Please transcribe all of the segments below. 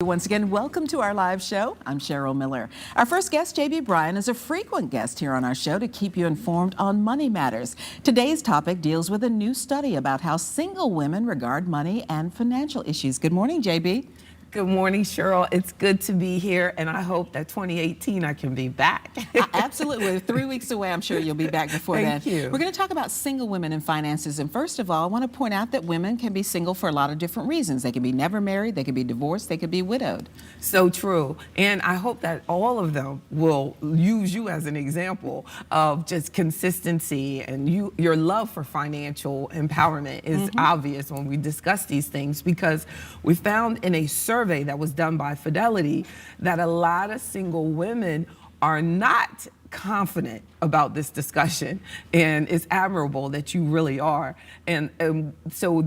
Once again, welcome to our live show. I'm Cheryl Miller. Our first guest, Bryan, is a frequent guest here on our show to keep you informed on money matters. Today's topic deals with a new study about how single women regard money and financial issues. Good morning, JB. Good morning, Cheryl. It's good to be here, and I hope that 2018 I can be back. Absolutely. We're 3 weeks away. I'm sure you'll be back before then. Thank you. We're going to talk about single women and finances. And first of all, I want to point out that women can be single for a lot of different reasons. They can be never married, they can be divorced, they could be widowed. So true. And I hope that all of them will use you as an example of just consistency, and your love for financial empowerment is obvious when we discuss these things, because we found in a survey that was done by Fidelity that a lot of single women are not confident about this discussion, and it's admirable that you really are. And so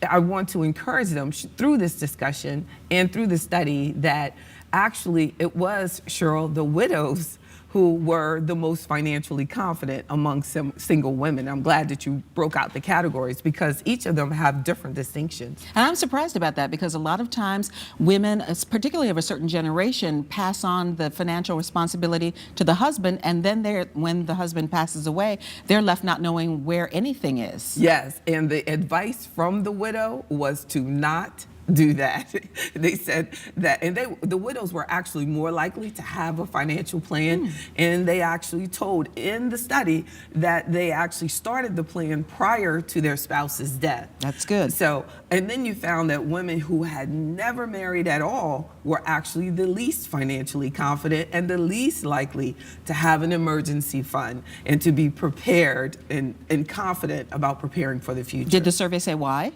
I want to encourage them through this discussion and through the study that actually it was, Cheryl, the widows who were the most financially confident among single women. I'm glad that you broke out the categories, because each of them have different distinctions. And I'm surprised about that, because a lot of times women, particularly of a certain generation, pass on the financial responsibility to the husband, and then when the husband passes away, they're left not knowing where anything is. Yes, and the advice from the widow was to not do that. They said that, and the widows were actually more likely to have a financial plan, and they actually told in the study that they actually started the plan prior to their spouse's death. That's good. So, and then you found that women who had never married at all were actually the least financially confident and the least likely to have an emergency fund and to be prepared and confident about preparing for the future. Did the survey say why?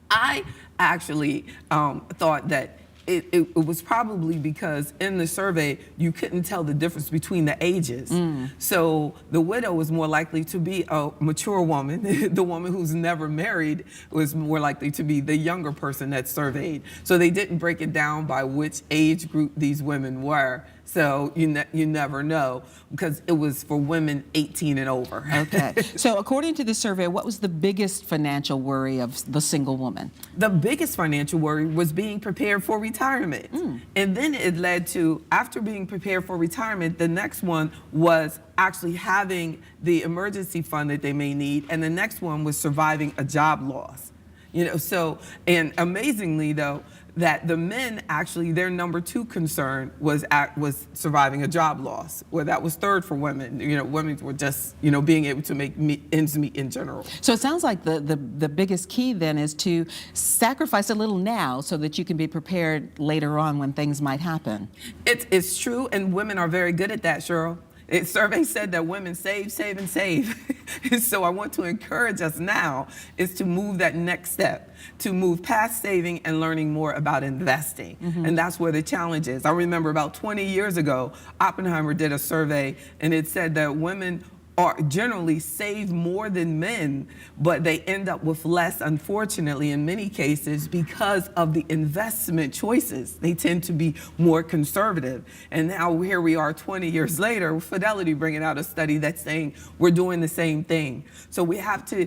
I actually thought that it was probably because in the survey you couldn't tell the difference between the ages. So the widow was more likely to be a mature woman. The woman who's never married was more likely to be the younger person that's surveyed. So they didn't break it down by which age group these women were. So you never know, because it was for women 18 and over. Okay. So according to the survey, what was the biggest financial worry of the single woman? The biggest financial worry was being prepared for retirement. And then it led to, after being prepared for retirement, the next one was actually having the emergency fund that they may need. And the next one was surviving a job loss. You know, so, and amazingly though, that the men actually, their number 2 concern was surviving a job loss, where that was third for women. You know, women were just, being able to make ends meet in general. So it sounds like the biggest key then is to sacrifice a little now so that you can be prepared later on when things might happen. It's true, and women are very good at that, Cheryl. Survey said that women save, save, and save. So I want to encourage us now is to move that next step, to move past saving and learning more about investing. And that's where the challenge is. I remember about 20 years ago, Oppenheimer did a survey, and it said that women generally save more than men, but they end up with less, unfortunately, in many cases, because of the investment choices. They tend to be more conservative. And now here we are 20 years later, Fidelity bringing out a study that's saying we're doing the same thing. So we have to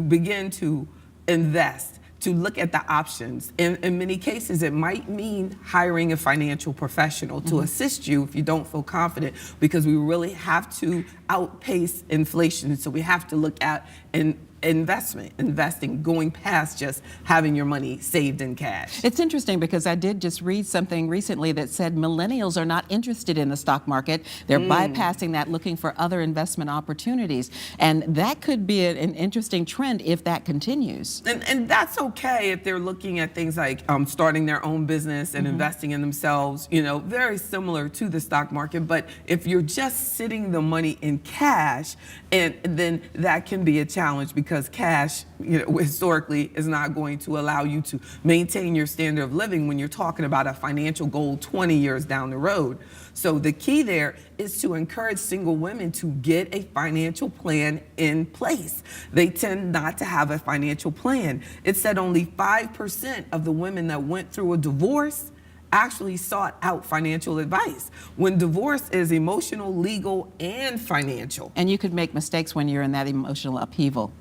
begin to invest, to look at the options. In many cases, it might mean hiring a financial professional to assist you if you don't feel confident, because we really have to outpace inflation. So we have to look at investing, going past just having your money saved in cash. It's interesting, because I did just read something recently that said millennials are not interested in the stock market. They're bypassing that, looking for other investment opportunities. And that could be an interesting trend if that continues. And that's okay if they're looking at things like starting their own business and investing in themselves, very similar to the stock market. But if you're just sitting the money in cash, and then that can be a challenge, because cash, historically is not going to allow you to maintain your standard of living when you're talking about a financial goal 20 years down the road. So the key there is to encourage single women to get a financial plan in place. They tend not to have a financial plan. It said only 5% of the women that went through a divorce actually sought out financial advice, when divorce is emotional, legal, and financial. And you could make mistakes when you're in that emotional upheaval.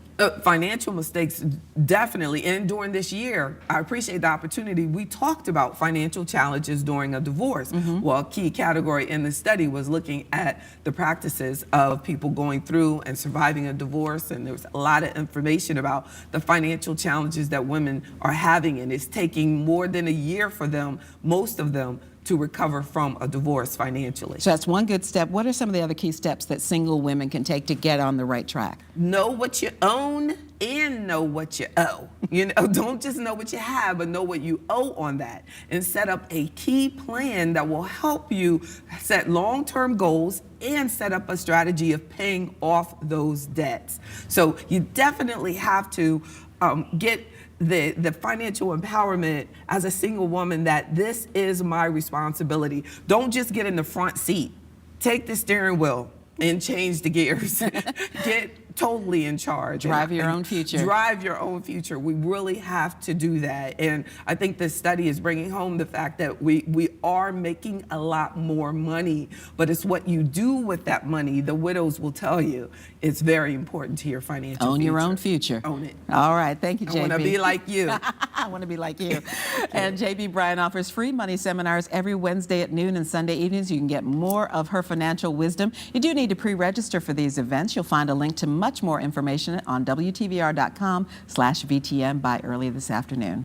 Financial mistakes, definitely. And during this year, I appreciate the opportunity. We talked about financial challenges during a divorce. Well, a key category in the study was looking at the practices of people going through and surviving a divorce. And there was a lot of information about the financial challenges that women are having. And it's taking more than a year for them, most of them, to recover from a divorce financially. So that's one good step. What are some of the other key steps that single women can take to get on the right track? Know what you own and know what you owe. You know, don't just know what you have, but know what you owe on that, and set up a key plan that will help you set long-term goals and set up a strategy of paying off those debts. So you definitely have to get the financial empowerment as a single woman, that this is my responsibility. Don't just get in the front seat. Take the steering wheel and change the gears. Get totally in charge. Drive your own future. Drive your own future. We really have to do that. And I think this study is bringing home the fact that we are making a lot more money, but it's what you do with that money. The widows will tell you it's very important to your financial future. Own your own future. Own it. All right. Thank you, JB. I want to be like you. I want to be like you. And JB Bryan offers free money seminars every Wednesday at noon and Sunday evenings. You can get more of her financial wisdom. You do need to pre-register for these events. You'll find a link to much more information on WTVR.com/VTM by early this afternoon.